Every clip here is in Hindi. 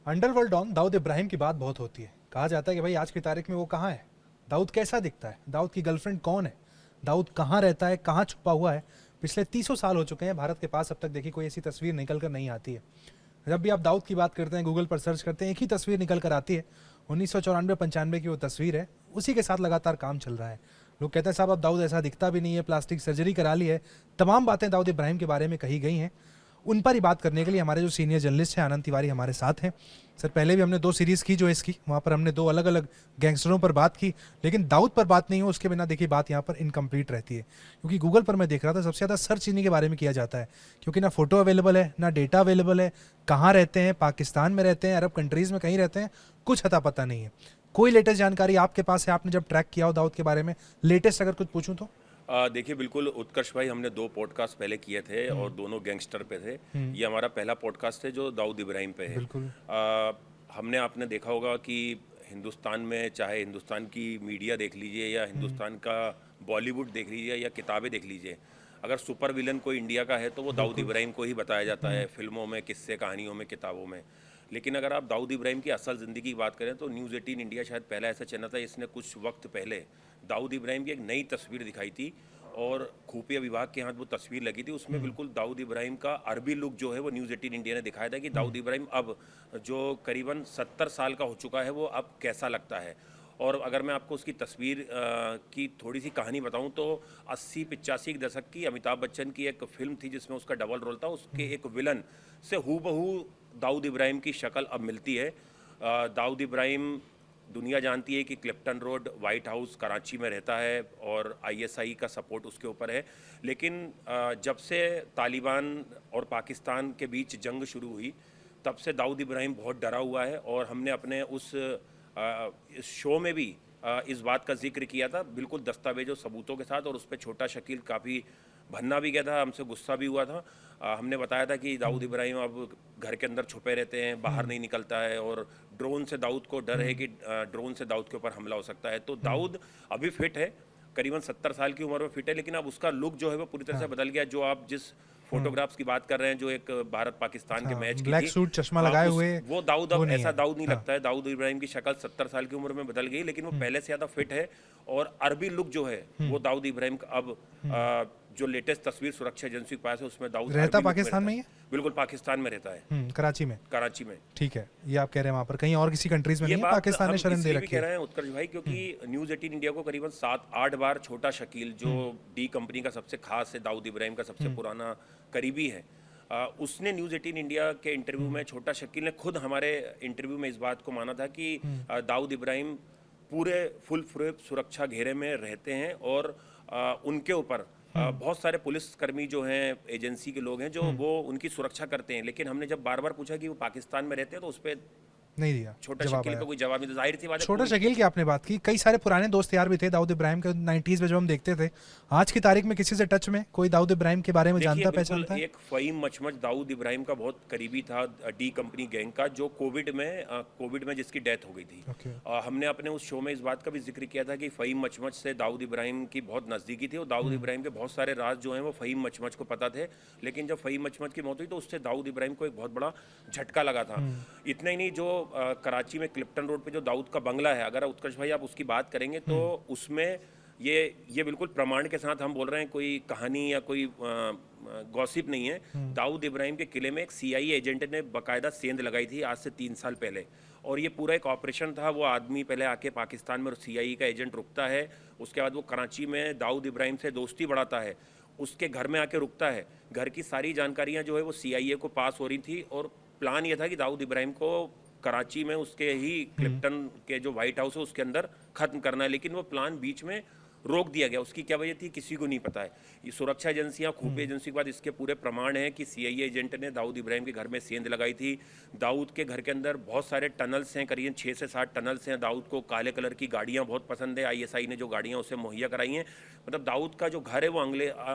अंडरवर्ल्ड डॉन दाऊद इब्राहिम की बात बहुत होती है। कहा जाता है कि भाई आज की तारीख में वो कहाँ है, दाऊद कैसा दिखता है, दाऊद की गर्लफ्रेंड कौन है, दाऊद कहाँ रहता है, कहाँ छुपा हुआ है। पिछले 300 साल हो चुके हैं भारत के पास, अब तक देखी कोई ऐसी तस्वीर निकल कर नहीं आती है। जब भी आप दाऊद की बात करते हैं, गूगल पर सर्च करते हैं, एक ही तस्वीर निकल कर आती है, 1994-95 की वो तस्वीर है। उसी के साथ लगातार काम चल रहा है। लोग कहते हैं साहब अब दाऊद ऐसा दिखता भी नहीं है, प्लास्टिक सर्जरी करा ली है। तमाम बातें दाऊद इब्राहिम के बारे में कही गई हैं। उन पर ही बात करने के लिए हमारे जो सीनियर जर्नलिस्ट हैं आनंद तिवारी हमारे साथ हैं। सर, पहले भी हमने 2 सीरीज़ की जो इसकी, वहाँ पर हमने 2 अलग अलग गैंगस्टरों पर बात की, लेकिन दाऊद पर बात नहीं हो उसके बिना देखिए बात यहाँ पर इनकम्प्लीट रहती है। क्योंकि गूगल पर मैं देख रहा था सबसे ज़्यादा सर्च इन्हीं के बारे में किया जाता है, क्योंकि ना फोटो अवेलेबल है, ना डेटा अवेलेबल है। कहाँ रहते हैं, पाकिस्तान में रहते हैं, अरब कंट्रीज़ में कहीं रहते हैं, कुछ अता पता नहीं है। कोई लेटेस्ट जानकारी आपके पास है, आपने जब ट्रैक किया हो दाऊद के बारे में, लेटेस्ट अगर कुछ पूछूं तो? देखिए, बिल्कुल उत्कर्ष भाई, हमने 2 पॉडकास्ट पहले किए थे और दोनों गैंगस्टर पे थे। ये हमारा पहला पॉडकास्ट है जो दाऊद इब्राहिम पे है। बिल्कुल। हमने आपने देखा होगा कि हिंदुस्तान में, चाहे हिंदुस्तान की मीडिया देख लीजिए या हिंदुस्तान का बॉलीवुड देख लीजिए या किताबें देख लीजिए, अगर सुपर विलन कोई इंडिया का है तो वो दाऊद इब्राहिम को ही बताया जाता है, फिल्मों में, किस्से कहानियों में, किताबों में। लेकिन अगर आप दाऊद इब्राहिम की असल ज़िंदगी की बात करें तो न्यूज़ 18 इंडिया शायद पहला ऐसा चैनल था इसने कुछ वक्त पहले दाऊद इब्राहिम की एक नई तस्वीर दिखाई थी और खुफिया विभाग के हाथ वो तस्वीर लगी थी। उसमें बिल्कुल दाऊद इब्राहिम का अरबी लुक जो है वो न्यूज़ 18 इंडिया ने दिखाया था कि दाऊद इब्राहिम अब जो करीबन 70 साल का हो चुका है वो अब कैसा लगता है। और अगर मैं आपको उसकी तस्वीर की थोड़ी सी कहानी बताऊं तो 80-85 के दशक की अमिताभ बच्चन की एक फिल्म थी जिसमें उसका डबल रोल था। उसके एक विलन से हूबहू दाऊद इब्राहिम की शक्ल अब मिलती है। दाऊद इब्राहिम, दुनिया जानती है कि Clifton road white house Karachi में रहता है और आईएसआई का सपोर्ट उसके ऊपर है। लेकिन जब से तालिबान और पाकिस्तान के बीच जंग शुरू हुई तब से दाऊद इब्राहिम बहुत डरा हुआ है। और हमने अपने इस शो में भी इस बात का जिक्र किया था, बिल्कुल दस्तावेज और सबूतों के साथ। और उस पर छोटा शकील काफ़ी भन्ना भी गया था, हमसे गुस्सा भी हुआ था। हमने बताया था कि दाऊद इब्राहिम अब घर के अंदर छुपे रहते हैं, बाहर नहीं निकलता है और ड्रोन से दाऊद को डर है कि ड्रोन से दाऊद के ऊपर हमला हो सकता है। तो दाऊद अभी फिट है, करीबन 70 साल की उम्र में फिट है, लेकिन अब उसका लुक जो है वो पूरी तरह से बदल गया। जो आप जिस फोटोग्राफ्स की बात कर रहे हैं जो एक भारत पाकिस्तान के मैच की ब्लैक थी, सूट, चश्मा लगाए हुए, वो दाऊद अब नहीं ऐसा है। दाऊद नहीं लगता है। दाऊद इब्राहिम की शक्ल 70 साल की उम्र में बदल गई, लेकिन वो पहले से ज़्यादा फिट है। और अरबी लुक जो है वो दाऊद इब्राहिम का अब जो लेटेस्ट तस्वीर सुरक्षा एजेंसी के पास है उसमें दाऊद रहता अरबी लुक में पाकिस्तान में ही है? बिल्कुल पाकिस्तान में रहता है, कराची में। कराची में। ठीक है, ये आप कह रहे हैं वहाँ पर, कहीं और किसी कंट्रीज में ये नहीं है? बात पाकिस्तान हम ने शरण दे इसलिए भी रखी कह रहे है। हैं उत्कर्ष भाई क्योंकि न्यूज़ 18 इंडिया को करीबन 7-8 बार छोटा शकील, जो डी कंपनी का सबसे खास है, दाऊद इब्राहिम का सबसे पुराना करीबी है, उसने न्यूज़ 18 इंडिया के इंटरव्यू में, छोटा शकील ने खुद हमारे इंटरव्यू में इस बात को माना था कि दाऊद इब्राहिम पूरे फुल फ्रेप सुरक्षा घेरे में रहते हैं और उनके ऊपर बहुत सारे पुलिसकर्मी जो हैं, एजेंसी के लोग हैं जो वो उनकी सुरक्षा करते हैं। लेकिन हमने जब बार बार पूछा कि वो पाकिस्तान में रहते हैं तो उस पर नहीं दिया छोटा जवाब शकील आया। का कोई जवाब नहीं था। जाहिर सी बात है, छोटा पूरी- शकील की आपने बात की, कई सारे पुराने दोस्त यार भी थे दाऊद इब्राहिम के 90s में, जो हम देखते थे। आज की तारीख में किसी से टच में कोई दाऊद इब्राहिम के बारे में देखिए, जानता बिल्कुल पहचानता है? एक फ़हीम मचमच दाऊद इब्राहिम का बहुत करीबी था, डी कंपनी गैंग का, जो कोविड में जिसकी डेथ हो गई थी। ओके। हमने अपने उस शो में इस बात का भी जिक्र किया था कि फ़हीम मचमच से दाऊद इब्राहिम की बहुत नज़दीकी थी और दाऊद इब्राहिम के बहुत सारे राज जो हैं वो फ़हीम मचमच को पता थे। लेकिन जब फ़हीम मचमच की मौत हुई तो उससे दाऊद इब्राहिम को एक बहुत बड़ा झटका लगा था। इतना ही नहीं, जो कराची में क्लिफ्टन रोड पे जो दाऊद का बंगला है, अगर उत्कर्ष भाई आप उसकी बात करेंगे तो उसमें ये बिल्कुल प्रमाण के साथ हम बोल रहे हैं, कोई कहानी या कोई गॉसिप नहीं है। दाऊद इब्राहिम के किले में एक सीआईए एजेंट ने बाकायदा सेंध लगाई थी आज से 3 साल पहले, और ये पूरा एक ऑपरेशन था। वो आदमी पहले आके पाकिस्तान में सीआईए का एजेंट रुकता है, उसके बाद वो कराची में दाऊद इब्राहिम से दोस्ती बढ़ाता है, उसके घर में आके रुकता है। घर की सारी जानकारियाँ जो है वो सीआईए को पास हो रही थी और प्लान ये था कि दाऊद इब्राहिम को कराची में उसके ही क्लिफ्टन के जो वाइट हाउस है उसके अंदर ख़त्म करना है। लेकिन वो प्लान बीच में रोक दिया गया। उसकी क्या वजह थी किसी को नहीं पता है। ये सुरक्षा एजेंसियां, खुफिया एजेंसी के बाद इसके पूरे प्रमाण हैं कि सीआईए एजेंट ने दाऊद इब्राहिम के घर में सेंध लगाई थी। दाऊद के घर के अंदर बहुत सारे टनल्स हैं, करीब 6 से 7 टनल्स हैं। दाऊद को काले कलर की गाड़ियां बहुत पसंद है, आईएसआई ने जो गाड़ियां उसे मुहैया कराई हैं। मतलब दाऊद का जो घर है वो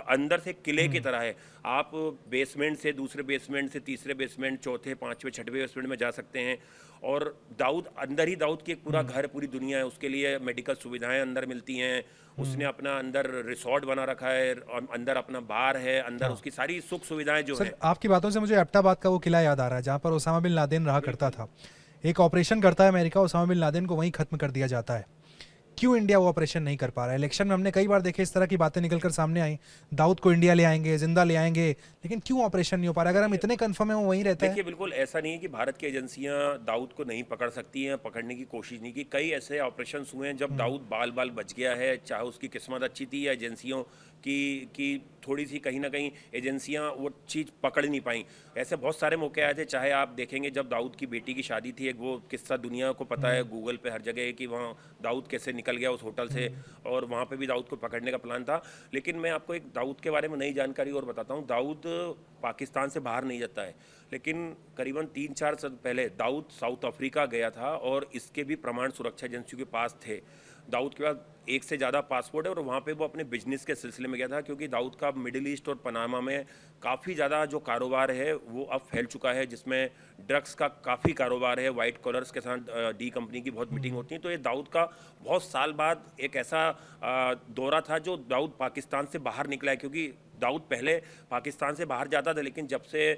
अंदर से किले की तरह है। आप बेसमेंट से दूसरे बेसमेंट से तीसरे बेसमेंट, चौथे, पाँचवें, छठवें बेसमेंट में जा सकते हैं। और दाऊद अंदर ही, दाऊद की एक पूरा घर, पूरी दुनिया है। उसके लिए मेडिकल सुविधाएं अंदर मिलती हैं। उसने अपना अंदर रिसोर्ट बना रखा है, अंदर अपना बार है, अंदर उसकी सारी सुख सुविधाएं जो सर, है। आपकी बातों से मुझे एबटाबाद का वो किला याद आ रहा है जहाँ पर ओसामा बिन लादेन रहा करता था। एक ऑपरेशन करता है अमेरिका, ओसामा बिन लादेन को वहीं खत्म कर दिया जाता है। क्यों इंडिया वो ऑपरेशन नहीं कर पा रहा है? इलेक्शन में हमने कई बार देखे इस तरह की बातें निकलकर सामने आई, दाऊद को इंडिया ले आएंगे, जिंदा ले आएंगे, लेकिन क्यों ऑपरेशन नहीं हो पा रहा? अगर हम इतने कंफर्म है वो वहीं रहता है। देखिए, बिल्कुल ऐसा नहीं है कि भारत की एजेंसियां दाऊद को नहीं पकड़ सकती हैं, पकड़ने की कोशिश नहीं की। कई ऐसे ऑपरेशन हुए हैं जब दाऊद बाल बाल बच गया है, चाहे उसकी किस्मत अच्छी थी या एजेंसियों की थोड़ी सी कहीं ना कहीं एजेंसियां वो चीज़ पकड़ नहीं पाई। ऐसे बहुत सारे मौके आए थे, चाहे आप देखेंगे जब दाऊद की बेटी की शादी थी, एक वो किस्सा दुनिया को पता है, गूगल पे हर जगह है कि वहाँ दाऊद कैसे निकल गया उस होटल से, और वहाँ पे भी दाऊद को पकड़ने का प्लान था। लेकिन मैं आपको एक दाऊद के बारे में नई जानकारी और बताता हूँ। दाऊद पाकिस्तान से बाहर नहीं जाता है, लेकिन करीबन 3-4 साल पहले दाऊद साउथ अफ्रीका गया था और इसके भी प्रमाण सुरक्षा एजेंसियों के पास थे। दाऊद के पास एक से ज़्यादा पासपोर्ट है और वहाँ पे वो अपने बिजनेस के सिलसिले में गया था, क्योंकि दाऊद का मिडिल ईस्ट और पनामा में काफ़ी ज़्यादा जो कारोबार है वो अब फैल चुका है, जिसमें ड्रग्स का काफ़ी कारोबार है। वाइट कॉलर्स के साथ डी कंपनी की बहुत मीटिंग होती है। तो ये दाऊद का बहुत साल बाद एक ऐसा दौरा था जो दाऊद पाकिस्तान से बाहर निकला है, क्योंकि दाऊद पहले पाकिस्तान से बाहर जाता था, लेकिन जब से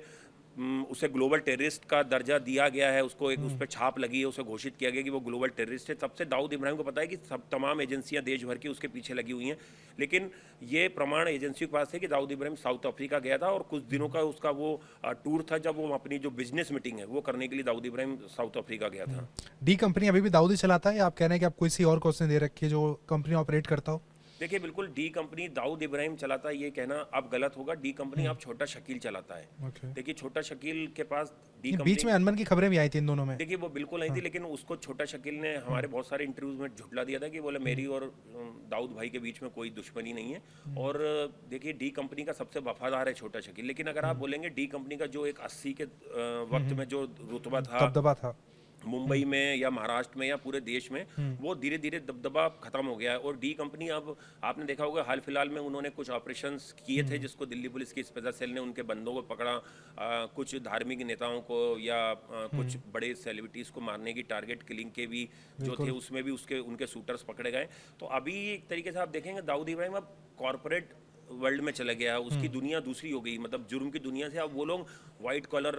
उसे ग्लोबल टेररिस्ट का दर्जा दिया गया है, उसको एक उस पर छाप लगी है, उसे घोषित किया गया कि वो ग्लोबल टेररिस्ट है, तब से दाऊद इब्राहिम को पता है कि सब तमाम एजेंसियां देश भर की उसके पीछे लगी हुई हैं। लेकिन ये प्रमाण एजेंसियों के पास है कि दाऊद इब्राहिम साउथ अफ्रीका गया था और कुछ दिनों का उसका वो टूर था, जब वो अपनी जो बिजनेस मीटिंग है वो करने के लिए दाऊद इब्राहिम साउथ अफ्रीका गया था। डी कंपनी अभी भी दाऊद ही चलाता है, या आप कह रहे हैं कि आप किसी और को उसने दे रखी है जो कंपनी ऑपरेट करता हो? देखिए, बिल्कुल डी कंपनी दाऊद इब्राहिम चलाता है, ये कहना अब गलत होगा। डी कंपनी अब छोटा शकील चलाता है। Okay. देखिए, छोटा शकील के पास डी बीच कंपनी, में अनबन की खबरें भी आई थी इन दोनों में। देखिए वो बिल्कुल नहीं थी, लेकिन उसको छोटा शकील ने हमारे बहुत सारे इंटरव्यूज में झुठला दिया था कि बोले मेरी और दाऊद भाई के बीच में कोई दुश्मनी नहीं है। और देखिए, डी कंपनी का सबसे वफादार है छोटा शकील। लेकिन अगर आप बोलेंगे डी कंपनी का जो एक 80 के वक्त में जो रुतबा था, दबदबा था मुंबई में या महाराष्ट्र में या पूरे देश में, वो धीरे धीरे दबदबा खत्म हो गया है। और डी कंपनी, अब आपने देखा होगा हाल फिलहाल में उन्होंने कुछ ऑपरेशंस किए थे, जिसको दिल्ली पुलिस की स्पेशल सेल ने उनके बंदों को पकड़ा, कुछ धार्मिक नेताओं को या कुछ बड़े सेलिब्रिटीज को मारने की टारगेट किलिंग के भी जो थे, उसमें भी उनके शूटर्स पकड़े गए। तो अभी एक तरीके से आप देखेंगे दाऊद इब्राहिम अब कॉर्पोरेट वर्ल्ड में चला गया, उसकी दुनिया दूसरी हो गई। मतलब जुर्म की दुनिया से अब वो लोग वाइट कॉलर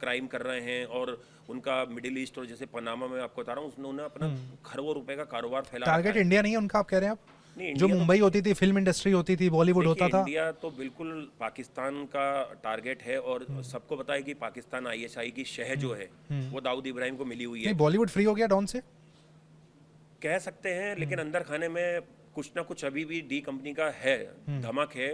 क्राइम कर रहे हैं, और उनका मिडिल ईस्ट और जैसे पनामा में आपको बता रहा हूँ, उन्होंने अपना खरबों रुपए का कारोबार फैला रखा टारगेट है। इंडिया नहीं है उनका, आप कह रहे हैं? आप नहीं, जो मुंबई होती थी, फिल्म इंडस्ट्री होती थी, बॉलीवुड होता था। इंडिया तो बिल्कुल पाकिस्तान का टारगेट है, और सबको पता है कि पाकिस्तान ISI की शह जो है वो दाऊद इब्राहिम को मिली हुई है। नहीं, बॉलीवुड फ्री हो गया डॉन से, कह सकते हैं, लेकिन अंदर खाने में कुछ ना कुछ अभी भी डी कंपनी का है, धमक है,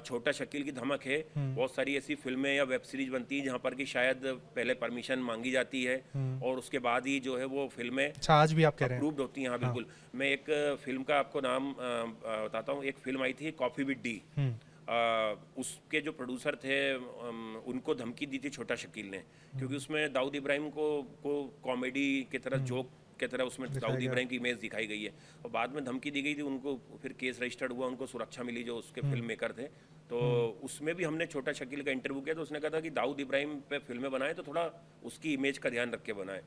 छोटा शकील की धमक है। बहुत सारी ऐसी फिल्में या वेब सीरीज बनती है जहाँ पर कि शायद पहले परमिशन मांगी जाती है और उसके बाद ही जो है वो फिल्में अच्छा आज भी आप कह रहे हैं? अप्रूव्ड होती हैं। हाँ बिल्कुल। मैं एक फिल्म का आपको नाम बताता हूँ। एक फिल्म आई थी कॉफी विद डी, उसके जो प्रोड्यूसर थे उनको धमकी दी थी छोटा शकील ने, क्योंकि उसमें दाऊद इब्राहिम को कॉमेडी की तरह, जोक की तरह उसमें दाऊद इब्राहिम की इमेज दिखाई गई है, और बाद में धमकी दी गई थी उनको। फिर केस रजिस्टर्ड हुआ, उनको सुरक्षा मिली जो उसके फिल्म मेकर थे। तो उसमें भी हमने छोटा शकील का इंटरव्यू किया, तो उसने कहा था कि दाऊद इब्राहिम पे फिल्में बनाए तो थोड़ा उसकी इमेज का ध्यान रख के बनाए।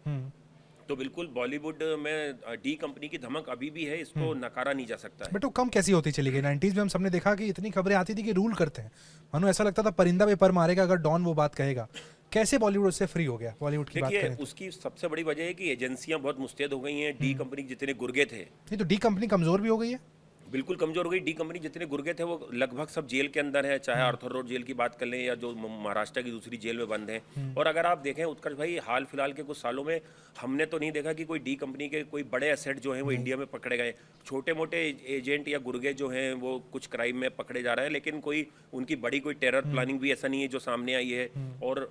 तो बिल्कुल बॉलीवुड में डी कंपनी की धमक अभी भी है, इसको नकारा नहीं जा सकता है। बट वो कम कैसी होती चली गई? 90s में हम सबने देखा कि इतनी खबरें आती थी कि रूल करते हैं, मानो ऐसा लगता था परिंदा पे पर मारेगा अगर डॉन वो बात कहेगा। कैसे बॉलीवुड उससे फ्री हो गया? बॉलीवुड की बात देखिए, करें तो उसकी सबसे बड़ी वजह है कि एजेंसियां बहुत मुस्तैद हो गई हैं। डी कंपनी के जितने गुर्गे थे, नहीं तो डी कंपनी कमजोर भी हो गई है। बिल्कुल कमजोर हो गई। डी कंपनी जितने गुर्गे थे वो लगभग सब जेल के अंदर है, चाहे आर्थर रोड जेल की बात कर लें या जो महाराष्ट्र की दूसरी जेल में बंद हैं। और अगर आप देखें उत्कर्ष भाई, हाल फिलहाल के कुछ सालों में हमने तो नहीं देखा कि कोई डी कंपनी के कोई बड़े एसेट जो हैं वो इंडिया में पकड़े गए। छोटे मोटे एजेंट या गुर्गे जो हैं वो कुछ क्राइम में पकड़े जा रहे हैं, लेकिन कोई उनकी बड़ी कोई टेरर प्लानिंग भी ऐसा नहीं है जो सामने आई है। और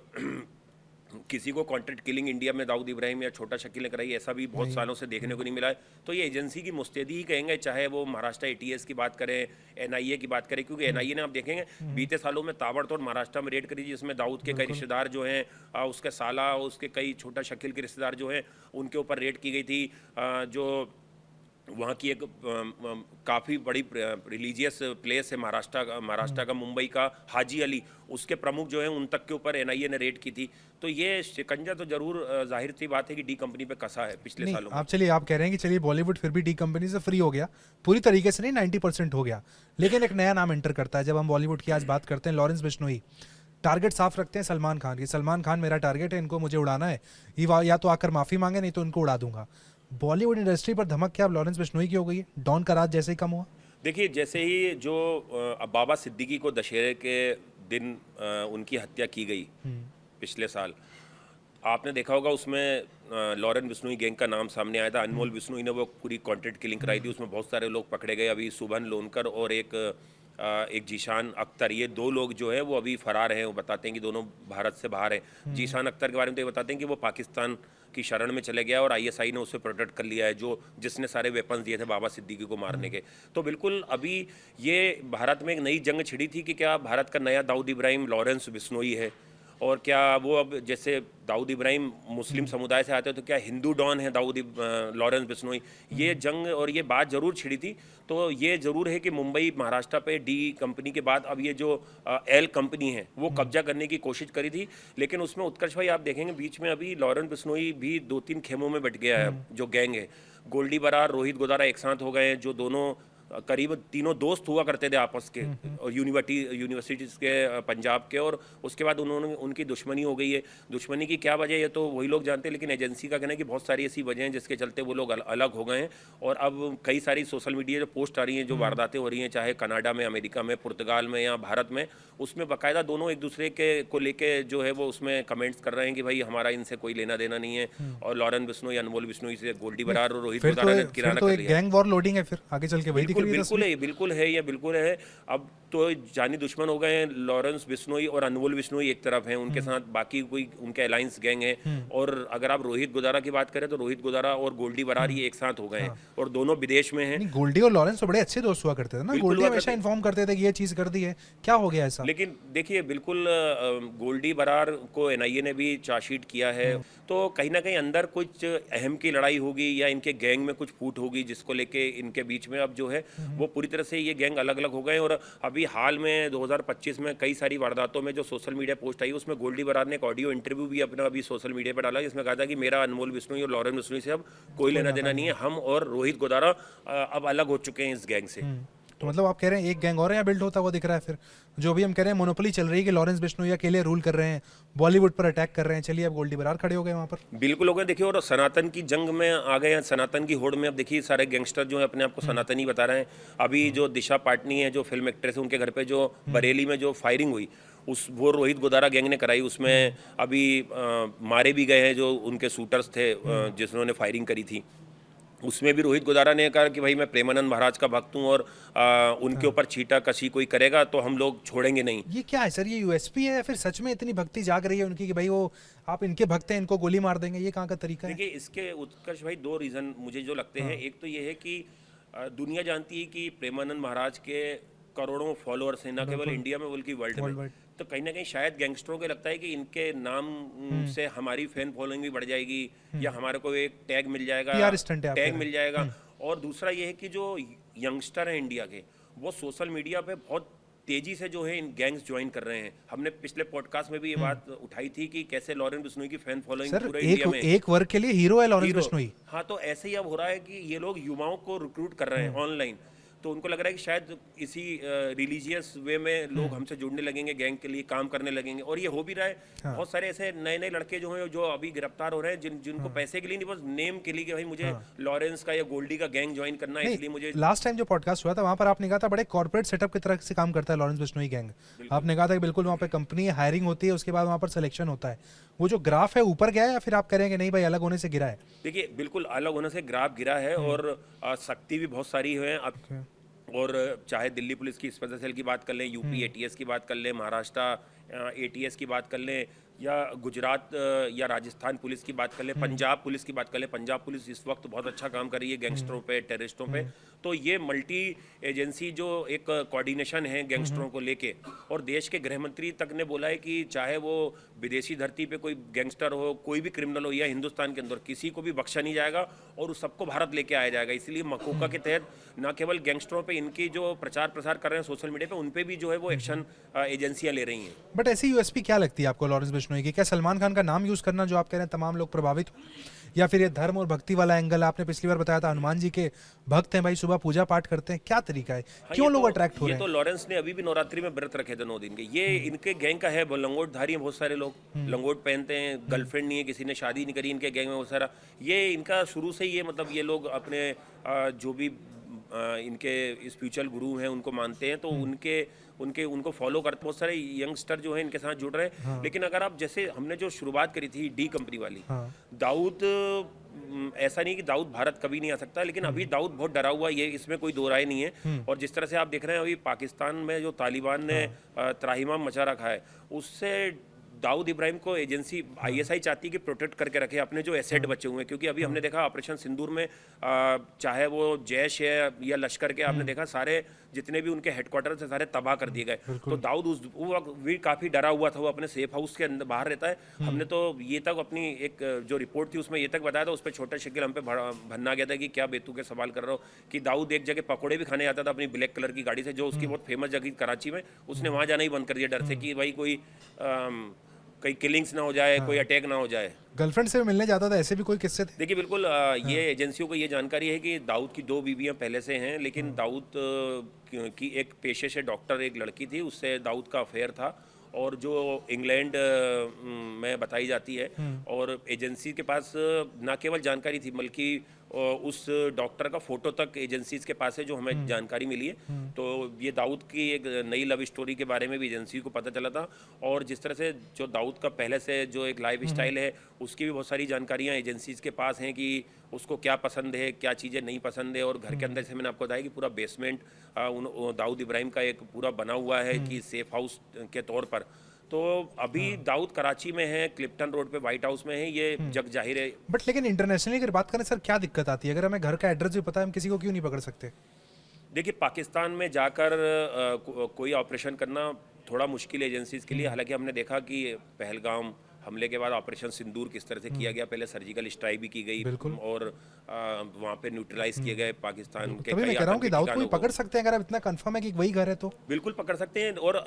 किसी को कॉन्ट्रैक्ट किलिंग इंडिया में दाऊद इब्राहिम या छोटा शकील ने कराई, ऐसा भी बहुत सालों से देखने को नहीं मिला है। तो ये एजेंसी की मुस्तैदी ही कहेंगे, चाहे वो महाराष्ट्र ATS की बात करें, NIA की बात करें, क्योंकि NIA ने आप देखेंगे बीते सालों में ताबड़तोड़ महाराष्ट्र में रेड करी, जिसमें दाऊद के कई रिश्तेदार जो हैं, उसके साला, उसके कई छोटा शकील के रिश्तेदार जो हैं, उनके ऊपर रेड की गई थी। जो वहाँ की एक काफ़ी बड़ी रिलीजियस प्लेस है महाराष्ट्र का मुंबई का हाजी अली, उसके प्रमुख जो हैं उन तक के ऊपर NIA ने रेड की थी। तो ये शिकंजा तो जरूर जाहिर सी बात है कि डी कंपनी पे कसा है पिछले सालों में। आप चलिए, आप कह रहे हैं कि चलिए बॉलीवुड फिर भी डी कंपनी से फ्री हो गया, पूरी तरीके से नहीं, 90% हो गया, लेकिन एक नया नाम एंटर करता है। जब हम बॉलीवुड की आज बात करते हैं, लॉरेंस बिश्नोई, टारगेट साफ रखते हैं सलमान खान की, सलमान खान मेरा टारगेट है, इनको मुझे उड़ाना है, या तो आकर माफी मांगे नहीं तो इनको उड़ा दूंगा। बॉलीवुड इंडस्ट्री पर धमक क्या अब लॉरेंस बिश्नोई की हो गई है? डॉन का राज जैसे ही कम हुआ। देखिए, जैसे ही जो बाबा सिद्दीकी को दशहरे के दिन उनकी हत्या की गई पिछले साल, आपने देखा होगा उसमें लॉरेंस बिश्नोई गैंग का नाम सामने आया था। अनमोल बिश्नोई ने वो पूरी कंटेंट किलिंग कराई थी, उसमें बहुत सारे लोग पकड़े गए। अभी सुभन लोनकर और एक जीशान अख्तर, ये दो लोग जो है वो अभी फरार हैं। वो बताते हैं कि दोनों भारत से बाहर हैं। जीशान अख्तर के बारे में तो ये बताते हैं कि वो पाकिस्तान की शरण में चले गया और आईएसआई ने उसे प्रोटेक्ट कर लिया है, जिसने सारे वेपन्स दिए थे बाबा सिद्दीकी को मारने के। तो बिल्कुल अभी ये भारत में एक नई जंग छिड़ी थी कि क्या भारत का नया दाऊद इब्राहिम लॉरेंस बिश्नोई है, और क्या वो अब जैसे दाऊद इब्राहिम मुस्लिम समुदाय से आते हैं तो क्या हिंदू डॉन है लॉरेंस बिश्नोई। ये जंग और ये बात ज़रूर छिड़ी थी। तो ये ज़रूर है कि मुंबई महाराष्ट्र पे डी कंपनी के बाद अब ये जो एल कंपनी है वो कब्जा करने की कोशिश करी थी, लेकिन उसमें उत्कर्ष भाई आप देखेंगे बीच में अभी लॉरेंस बिश्नोई भी 2-3 खेमों में बट गया है। जो गैंग है, गोल्डी बरार, रोहित गोदारा एक साथ हो गए हैं, जो दोनों करीब तीनों दोस्त हुआ करते थे आपस के, और यूनिवर्सिटीज़ के पंजाब के, और उसके बाद उनकी दुश्मनी हो गई है। दुश्मनी की क्या वजह है तो वही लोग जानते हैं, लेकिन एजेंसी का कहना है कि बहुत सारी ऐसी वजह हैं जिसके चलते वो लोग अलग हो गए हैं। और अब कई सारी सोशल मीडिया जो पोस्ट आ रही हैं, जो वारदातें हो रही हैं, चाहे कनाडा में, अमेरिका में, पुर्तगाल में या भारत में, उसमें बाकायदा दोनों एक दूसरे के को लेके जो है वो उसमें कमेंट्स कर रहे हैं कि भाई हमारा इनसे कोई लेना देना नहीं है। और लॉरेंस बिश्नोई, अनमोल बिश्नोई से गोल्डी बरार और रोहित गोदारा ने किराना कर लिया। गैंग वॉर लोडिंग है फिर आगे चल के, वही बिल्कुल है ये बिल्कुल है। अब तो जानी दुश्मन हो गए हैं। लॉरेंस बिश्नोई और अनमोल बिश्नोई एक तरफ हैं, उनके साथ बाकी कोई उनके अलायंस गैंग है। और अगर आप रोहित गोदारा की बात करें तो रोहित गोदारा और गोल्डी बरार ये एक साथ हो गए हैं और दोनों विदेश में हैं। गोल्डी और लॉरेंस तो बड़े अच्छे दोस्त हुआ करते थे ना, गोल्डी हमेशा इन्फॉर्म करते थे कि ये चीज कर दी है, क्या हो गया ऐसा? लेकिन देखिए बिल्कुल गोल्डी बरार को एनआईए ने भी चार्जशीट किया है, तो कहीं ना कहीं अंदर कुछ अहम की लड़ाई होगी या इनके गैंग में कुछ फूट होगी, जिसको लेके इनके बीच में अब जो है वो पूरी तरह से ये गैंग अलग अलग हो गए। और अभी हाल में 2025 में कई सारी वारदातों में जो सोशल मीडिया पोस्ट आई, उसमें गोल्डी बरार ने एक ऑडियो इंटरव्यू भी अपना अभी सोशल मीडिया पर डाला, जिसमें कहा था कि मेरा अनमोल बिश्नोई और लॉरेंस बिश्नोई से अब कोई लेना देना नहीं है, हम और रोहित गोदारा अब अलग हो चुके हैं इस गैंग से। तो मतलब आप कह रहे हैं एक गैंग और यहाँ बिल्ड होता हुआ दिख रहा है फिर, जो भी हम कह रहे हैं मोनोपोली चल रही है कि लॉरेंस बिश्नोई अकेले रूल कर रहे हैं, बॉलीवुड पर अटैक कर रहे हैं। चलिए अब गोल्डी बरार खड़े हो गए वहाँ पर। बिल्कुल हो गए। देखिए, और सनातन की जंग में आ गए हैं, सनातन की होड़ में। अब देखिए सारे गैंगस्टर जो है अपने आप को सनातनी बता रहे हैं। अभी जो दिशा पाटनी है, जो फिल्म एक्ट्रेस है, उनके घर पे जो बरेली में जो फायरिंग हुई वो रोहित गोदारा गैंग ने कराई। उसमें अभी मारे भी गए हैं जो उनके शूटर्स थे जिन्होंने फायरिंग करी थी। उसमें भी रोहित गोदारा ने कहा कि भाई मैं प्रेमानंद महाराज का भक्त हूँ और उनके ऊपर छीटा कशी कोई करेगा तो हम लोग छोड़ेंगे नहीं। ये क्या है सर, ये यूएसपी है या फिर सच में इतनी भक्ति जाग रही है उनकी कि भाई वो आप इनके भक्त हैं, इनको गोली मार देंगे? ये कहाँ का तरीका है? देखिए, इसके उत्कर्ष भाई 2 रीज़न मुझे जो लगते हैं। एक तो ये है कि दुनिया जानती है कि प्रेमानंद महाराज के करोड़ों फॉलोअर्स हैं, ना केवल इंडिया में बल्कि वर्ल्ड में। तो कहीं ना कहीं शायद गैंगस्टरों को लगता है कि इनके नाम से हमारी फैन फॉलोइंग भी बढ़ जाएगी या हमारे को एक टैग मिल जाएगा, और दूसरा ये है कि जो यंगस्टर हैं इंडिया के, वो सोशल मीडिया पे बहुत तेजी से जो है इन गैंग्स ज्वाइन कर रहे हैं। हमने पिछले पॉडकास्ट में भी ये बात उठाई थी कि कैसे लॉरेंस बिश्नोई की फैन फॉलोइंग पूरे इंडिया में एक वर्ग के लिए हीरो है लॉरेंस बिश्नोई। हाँ, तो ऐसे ही अब हो रहा है कि ये लोग युवाओं को रिक्रूट कर रहे हैं ऑनलाइन। तो उनको लग रहा है कि शायद इसी रिलीजियस वे में लोग हमसे जुड़ने लगेंगे, गैंग के लिए काम करने लगेंगे, और ये हो भी रहा है। बहुत सारे ऐसे नए नए लड़के जो हैं जो अभी गिरफ्तार हो रहे हैं, जिनको पैसे के लिए नहीं, बस नेम के लिए कि भाई मुझे लॉरेंस का या गोल्डी का गैंग ज्वाइन करना है, इसलिए मुझे। लास्ट टाइम जो पॉडकास्ट हुआ था वहाँ पर आपने कहा था बड़े कॉर्पोरेट सेटअप की तरह से काम करता है लॉरेंस बिश्नोई गैंग। आपने कहा था कि बिल्कुल वहाँ पे कंपनी हायरिंग होती है, उसके बाद वहाँ पर सिलेक्शन होता है। वो जो ग्राफ है ऊपर गया है या फिर आप कह रहे हैं कि नहीं भाई अलग होने से गिरा है? देखिए, बिल्कुल अलग होने से ग्राफ गिरा है, और शक्ति भी बहुत सारी है अब। और चाहे दिल्ली पुलिस की स्पेशल सेल की बात कर लें, यूपी एटीएस की बात कर लें, महाराष्ट्र एटीएस की बात कर लें, या गुजरात या राजस्थान पुलिस की बात कर लें, पंजाब पुलिस की बात कर लें। पंजाब पुलिस इस वक्त बहुत अच्छा काम कर रही है गैंगस्टरों पे, टेररिस्टों पे। तो ये मल्टी एजेंसी जो एक कोऑर्डिनेशन है गैंगस्टरों को लेके, और देश के गृह मंत्री तक ने बोला है कि चाहे वो विदेशी धरती पे कोई गैंगस्टर हो, कोई भी क्रिमिनल हो, या हिंदुस्तान के अंदर, किसी को भी बख्शा नहीं जाएगा और उस सबको भारत लेके आया जाएगा। इसलिए मकोका के तहत न केवल गैंगस्टरों पे इनकी जो प्रचार प्रसार कर रहे हैं सोशल मीडिया पे, उन पे भी जो है वो एक्शन एजेंसियां ले रही हैं। बट ऐसी यूएसपी क्या लगती है आपको लॉरेंस बिश्नोई बिश्नोई की, क्या सलमान खान का नाम यूज करना जो आप कह रहे हैं तमाम लोग प्रभावित हो, या फिर ये धर्म और भक्ति वाला एंगल? आपने पिछली बार बताया था हनुमान जी के भक्त हैं भाई, सुबह पूजा पाठ करते हैं, क्या तरीका है, हाँ, क्यों लोग अट्रैक्ट हो ये रहे तो हैं? लॉरेंस ने अभी भी नवरात्रि में व्रत रखे थे 9 दिन के। ये इनके गैंग का है, वो लंगोटधारी हैं बहुत सारे लोग, लंगोट पहनते हैं, गर्लफ्रेंड नहीं है, किसी ने शादी नहीं करी इनके गैंग में बहुत सारा। ये इनका शुरू से ही ये मतलब ये लोग अपने जो भी इनके स्पिरिचुअल गुरु हैं उनको मानते हैं, तो उनको फॉलो करते बहुत सारे यंगस्टर जो हैं इनके साथ जुड़ रहे हैं। लेकिन अगर आप जैसे हमने जो शुरुआत करी थी डी कंपनी वाली, दाऊद ऐसा नहीं कि दाऊद भारत कभी नहीं आ सकता, लेकिन अभी दाऊद बहुत डरा हुआ है, ये इसमें कोई दो राय नहीं है। और जिस तरह से आप देख रहे हैं अभी पाकिस्तान में जो तालिबान ने त्राहिमाम मचा रखा है, उससे दाऊद इब्राहिम को एजेंसी आईएसआई चाहती है कि प्रोटेक्ट करके रखे अपने जो एसेट बचे हुए हैं, क्योंकि अभी हमने देखा ऑपरेशन सिंदूर में चाहे वो जैश है या लश्कर के, आपने देखा सारे जितने भी उनके हेडक्वार्टर से सारे तबाह कर दिए गए। तो दाऊद वो वक्त भी काफ़ी डरा हुआ था, वो अपने सेफ हाउस के अंदर बाहर रहता है। हमने तो ये तक अपनी एक जो रिपोर्ट थी उसमें ये तक बताया था, उस पर छोटा शकील हम पे भन्ना गया था कि क्या बेतुके सवाल कर रहे हो, कि दाऊद एक जगह पकौड़े भी खाने जाता था अपनी ब्लैक कलर की गाड़ी से, जो उसकी बहुत फेमस जगह कराची में, उसने वहाँ जाना ही बंद कर दिया डर से कि भाई कोई कहीं किलिंग्स ना हो जाए, कोई अटैक ना हो जाए। गर्लफ्रेंड से मिलने जाता था, ऐसे भी कोई किस्से थे? देखिए बिल्कुल ये एजेंसियों को ये जानकारी है कि दाऊद की 2 बीवियां पहले से हैं, लेकिन दाऊद की एक पेशे से डॉक्टर एक लड़की थी, उससे दाऊद का अफेयर था, और जो इंग्लैंड में बताई जाती है। और एजेंसी के पास ना केवल जानकारी थी बल्कि उस डॉक्टर का फोटो तक एजेंसीज के पास है, जो हमें जानकारी मिली है। तो ये दाऊद की एक नई लव स्टोरी के बारे में भी एजेंसी को पता चला था, और जिस तरह से जो दाऊद का पहले से जो एक लाइफ स्टाइल है उसकी भी बहुत सारी जानकारियाँ एजेंसीज के पास हैं, कि उसको क्या पसंद है, क्या चीज़ें नहीं पसंद है। और घर के अंदर से मैंने आपको बताया कि पूरा बेसमेंट दाऊद इब्राहिम का एक पूरा बना हुआ है कि सेफ हाउस के तौर पर। तो अभी दाऊद कराची में है, क्लिफ्टन रोड पे व्हाइट हाउस में है, ये जग जाहिर है। बट लेकिन इंटरनेशनली अगर बात करें सर, क्या दिक्कत आती है? अगर हमें घर का एड्रेस भी पता है, हम किसी को क्यों नहीं पकड़ सकते? देखिए पाकिस्तान में जाकर कोई ऑपरेशन करना थोड़ा मुश्किल है एजेंसीज के लिए। हालांकि हमने देखा कि पहलगाम हमले के बाद ऑपरेशन सिंदूर किस तरह से किया गया, पहले सर्जिकल स्ट्राइक भी की गई और वहाँ पे न्यूट्रलाइज किए गए पाकिस्तान के तभी मैं कह रहा हूँ कि दाऊद को भी पकड़ सकते हैं, अगर आप इतना कंफर्म है कि वही घर है तो। बिल्कुल पकड़ सकते हैं। और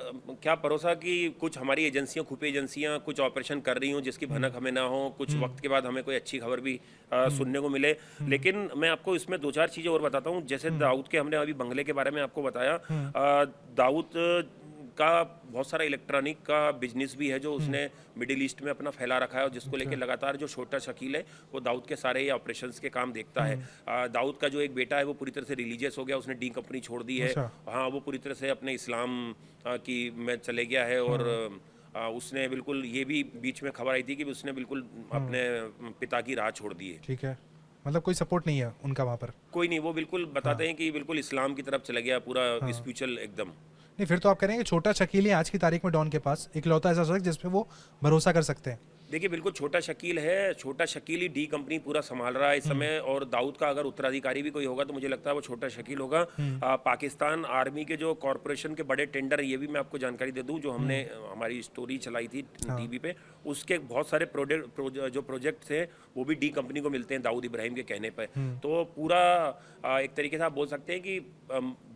क्या भरोसा कि कुछ हमारी एजेंसियां, खुफिया एजेंसियां कुछ ऑपरेशन कर रही हूँ जिसकी भनक हमें ना हो, कुछ वक्त के बाद हमें कोई अच्छी खबर भी सुनने को मिले। लेकिन मैं आपको इसमें 2-4 चीज़ें और बताता हूँ। जैसे दाऊद के हमने अभी बंगले के बारे में आपको बताया, दाऊद का बहुत सारा इलेक्ट्रॉनिक का बिजनेस भी है जो उसने मिडिल ईस्ट में अपना फैला रखा है, और जिसको लेके लगातार जो छोटा शकील है वो दाऊद के सारे ऑपरेशंस के काम देखता है। दाऊद का जो एक बेटा है वो पूरी तरह से रिलीजियस हो गया, उसने डी कंपनी छोड़ दी है। हाँ, वो पूरी तरह से अपने इस्लाम की में चले गया है। और उसने बिल्कुल, ये भी बीच में खबर आई थी कि उसने बिल्कुल अपने पिता की राह छोड़ दी है। ठीक है, मतलब कोई सपोर्ट नहीं है उनका वहाँ पर? कोई नहीं, वो बिल्कुल बताते हैं कि बिल्कुल इस्लाम की तरफ चला गया, पूरा स्पिरिचुअल एकदम। नहीं, फिर तो आप कह रहे हैं कि छोटा शकील ही आज की तारीख में डॉन के पास इकलौता ऐसा शख्स जिस पे वो भरोसा कर सकते हैं। देखिए बिल्कुल छोटा शकील है, छोटा शकील ही डी कंपनी पूरा संभाल रहा है इस समय। और दाऊद का अगर उत्तराधिकारी भी कोई होगा तो मुझे लगता है वो छोटा शकील होगा। पाकिस्तान आर्मी के जो कॉरपोरेशन के बड़े टेंडर, ये भी मैं आपको जानकारी दे दूं, जो हमने हमारी स्टोरी चलाई थी टीवी पे, उसके बहुत सारे जो प्रोजेक्ट थे वो भी डी कंपनी को मिलते हैं दाऊद इब्राहिम के कहने पर। तो पूरा एक तरीके से आप बोल सकते हैं कि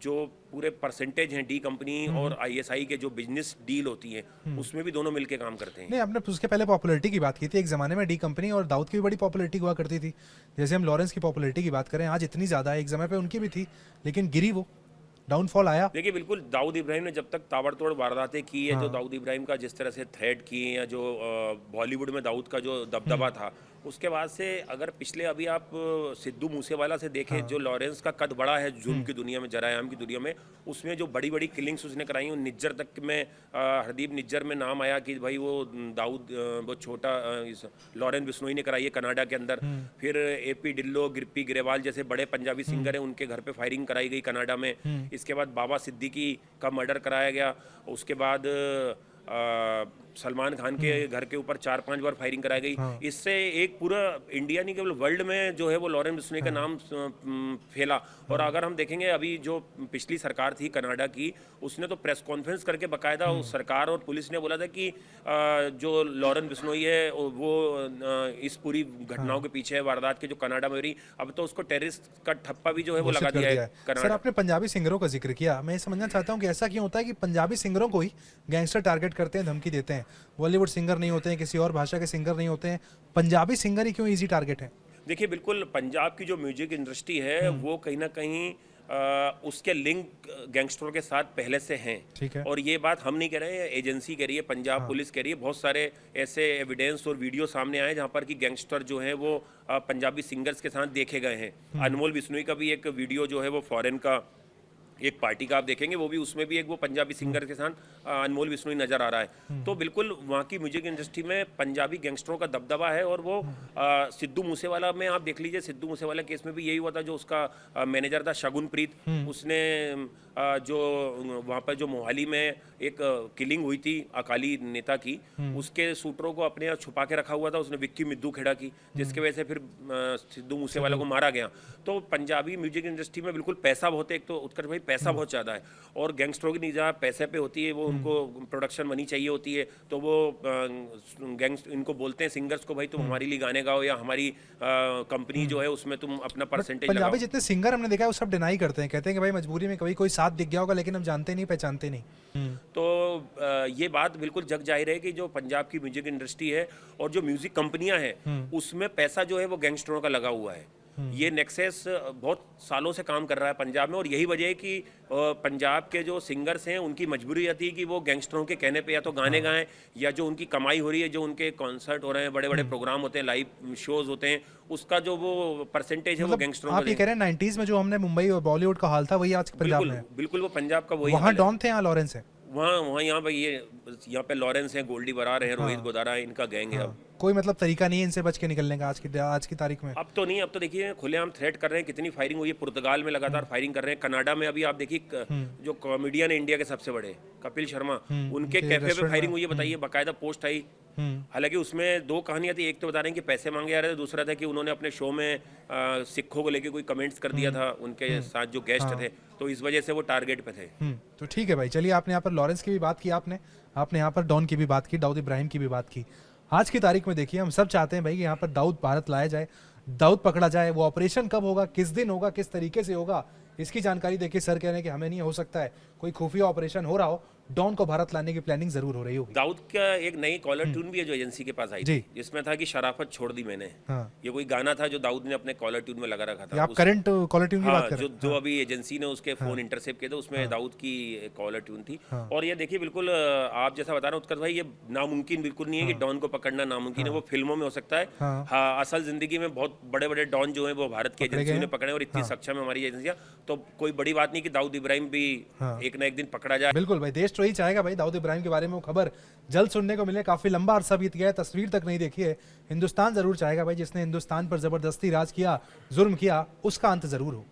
जो पूरे परसेंटेज हैं डी कंपनी और आईएसआई के जो बिजनेस डील होती हैं उसमें भी दोनों मिलके काम करते हैं। नहीं, आपने उसके पहले पॉपुलैरिटी की बात की थी, एक ज़माने में डी कंपनी और दाऊद की भी बड़ी पॉपुलैरिटी हुआ करती थी। जैसे हम लॉरेंस की पॉपुलैरिटी की बात करें, आज इतनी ज़्यादा है, एक समय पे उनकी भी थी लेकिन गिरी, वो डाउनफॉल आया। देखिए बिल्कुल दाऊद इब्राहिम ने जब तक ताबड़तोड़ वारदातें की है, जो दाऊद इब्राहिम का जिस तरह से थ्रेट किए, या जो बॉलीवुड में दाऊद का जो दबदबा था, उसके बाद से अगर पिछले अभी आप सिद्धू मूसेवाला से देखें, जो लॉरेंस का कद बड़ा है जुल्म की दुनिया में, जरायाम की दुनिया में, उसमें जो बड़ी बड़ी किलिंग्स उसने कराई, निज्जर तक में हरदीप निज्जर में नाम आया कि भाई वो दाऊद, वो छोटा लॉरेंस बिश्नोई ने कराई है कनाडा के अंदर। फिर एपी डिल्लो, गिरपी ग्रेवाल जैसे बड़े पंजाबी सिंगर हैं, उनके घर पे फायरिंग कराई गई कनाडा में। इसके बाद बाबा सिद्दीकी का मर्डर कराया गया। उसके बाद सलमान खान के घर के ऊपर 4-5 बार फायरिंग कराई गई। इससे एक पूरा इंडिया नहीं केवल वर्ल्ड में जो है वो लॉरेंस बिश्नोई का नाम फैला। और अगर हम देखेंगे अभी जो पिछली सरकार थी कनाडा की, उसने तो प्रेस कॉन्फ्रेंस करके बाकायदा उस सरकार और पुलिस ने बोला था कि जो लॉरेंस बिश्नोई है वो इस पूरी घटनाओं के पीछे है, वारदात के जो कनाडा में हुई। अब तो उसको टेररिस्ट का ठप्पा भी जो है वो लगा दिया है कनाडा। सर, आपने पंजाबी सिंगरों का जिक्र किया, मैं समझना चाहता हूँ कि ऐसा क्यों होता है कि पंजाबी सिंगरों को ही गैंगस्टर टारगेट करते हैं, धमकी देते हैं? बॉलीवुड सिंगर नहीं होते हैं, किसी और भाषा के सिंगर नहीं होते हैं, पंजाबी सिंगर ही क्यों इजी टारगेट है? देखिए बिल्कुल पंजाब की जो म्यूजिक इंडस्ट्री है वो कहीं ना कहीं उसके लिंक गैंगस्टरों के साथ पहले से हैं। ठीक है। और ये बात हम नहीं कह रहे हैं, एजेंसी कह रही है, पंजाब पुलिस कह रही है। बहुत सारे ऐसे एविडेंस और वीडियो सामने आए जहाँ पर कि गैंगस्टर जो हैं वो पंजाबी सिंगर्स के साथ देखे गए हैं। अनमोल बिश्नोई का भी एक वीडियो जो है वो फॉरेन का एक पार्टी का आप देखेंगे, वो भी उसमें भी एक वो पंजाबी सिंगर के साथ अनमोल बिश्नोई नजर आ रहा है। तो बिल्कुल वहाँ की म्यूजिक इंडस्ट्री में पंजाबी गैंगस्टरों का दबदबा है। और वो सिद्धू मूसेवाला में आप देख लीजिए, सिद्धू मूसेवाला केस में भी यही हुआ था। जो उसका मैनेजर था शगुनप्रीत, उसने जो वहाँ पर जो मोहाली में एक किलिंग हुई थी अकाली नेता की, उसके सूत्रों को अपने यहाँ छुपा के रखा हुआ था उसने, विक्की मिद्दू खेड़ा की, जिसके वजह से फिर सिद्धू मूसेवाला को मारा गया। तो पंजाबी म्यूजिक इंडस्ट्री में बिल्कुल पैसा बहुत है। एक तो उत्कर्ष भाई पैसा बहुत ज़्यादा है, और गैंगस्टरों की निगाह पैसे पे होती है, वो उनको प्रोडक्शन मनी चाहिए होती है। तो वो इनको बोलते हैं सिंगर्स को, भाई तुम हमारे लिए गाने गाओ या हमारी कंपनी जो है उसमें तुम अपना परसेंटेज लगाओ। पंजाबी जितने सिंगर हमने देखा है वो सब डिनाई करते हैं, कहते हैं कि भाई मजबूरी में कभी कोई साथ दिख गया होगा लेकिन हम जानते नहीं पहचानते नहीं। तो ये बात बिल्कुल जग जाहिर है कि जो पंजाब की म्यूजिक इंडस्ट्री है और जो म्यूजिक कंपनियां हैं उसमें पैसा जो है वो गैंगस्टरों का लगा हुआ है। ये नेक्सस बहुत सालों से काम कर रहा है पंजाब में, और यही वजह है कि पंजाब के जो सिंगर्स हैं उनकी मजबूरी रहती है कि वो गैंगस्टरों के कहने पे या तो गाने गाएं, या जो उनकी कमाई हो रही है, जो उनके कॉन्सर्ट हो रहे हैं, बड़े बड़े प्रोग्राम होते हैं, लाइव शोज होते हैं, उसका जो वो परसेंटेज है वो गैंगस्टरों आप ये कह रहे हैं 90s में जो हमने मुंबई और बॉलीवुड का हाल था वही आज पंजाब में है? बिल्कुल वो पंजाब का वही वहाँ डॉन थे, यहाँ लॉरेंस है। वहाँ यहाँ पे यहाँ पे लॉरेंस हैं, गोल्डी बरार हैं, रोहित गोदारा है, इनका गैंग है। अब कोई मतलब तरीका नहीं है इनसे बच के निकलने का आज की तारीख में? अब तो नहीं, अब तो देखिए खुलेआम थ्रेट कर रहे हैं। कितनी फायरिंग हुई है, पुर्तगाल में लगातार फायरिंग कर रहे हैं, कनाडा में अभी आप देखिए जो कॉमेडियन है इंडिया के सबसे बड़े कपिल शर्मा, उनके कैफे पे फायरिंग हुई है। बताइए, बाकायदा पोस्ट आई। हालांकि उसमें दो कहानियां थी, एक तो बता रहे हैं कि पैसे मांगे जा रहे थे, दूसरा था कि उन्होंने अपने शो में सिखों को लेके कोई कमेंट्स कर दिया था उनके साथ जो गेस्ट थे, तो इस वजह से वो टारगेट पे थे। तो ठीक है भाई, चलिए आपने यहाँ पर लॉरेंस की भी बात की, आपने यहाँ पर डॉन की भी बात की, दाऊद इब्राहिम की भी बात की। आज की तारीख में देखिए हम सब चाहते हैं भाई कि यहाँ पर दाऊद भारत लाया जाए, दाऊद पकड़ा जाए। वो ऑपरेशन कब होगा, किस दिन होगा, किस तरीके से होगा, इसकी जानकारी देखिए सर कह रहे हैं कि हमें नहीं, हो सकता है कोई खुफिया ऑपरेशन हो रहा हो, डॉन को भारत लाने की प्लानिंग जरूर हो रही होगी। दाऊद का एक नई कॉलर ट्यून भी है जो एजेंसी के पास आई थी, जिसमें था कि शराफत छोड़ दी मैंने। ये कोई गाना था जो दाऊद ने अपने कॉलर ट्यून में लगा रखा था। आप करंट कॉलर ट्यून की बात कर रहे हैं? जो अभी एजेंसी ने उसके फोन इंटरसेप्ट किए थे, उसमें दाऊद की कॉलर ट्यून थी। और ये देखिए बिल्कुल आप जैसा बता रहे हो उत्कर्ष भाई, ये नामुमकिन बिल्कुल नहीं है कि डॉन को पकड़ना नामुमकिन है। वो फिल्मों में हो सकता है, हाँ असल जिंदगी में बहुत बड़े बड़े डॉन जो है वो भारत की एजेंसियों ने पकड़े, और इतनी सक्षम है हमारी एजेंसियां, तो कोई बड़ी बात नहीं कि दाऊद इब्राहिम भी एक ना एक दिन पकड़ा जाए। बिल्कुल भाई, देश तो यही चाहेगा भाई दाऊद इब्राहिम के बारे में वो खबर जल्द सुनने को मिले। काफी लंबा अरसा बीत गया है, तस्वीर तक नहीं देखी है। हिंदुस्तान जरूर चाहेगा भाई, जिसने हिंदुस्तान पर जबरदस्ती राज किया, जुल्म किया, उसका अंत जरूर हो।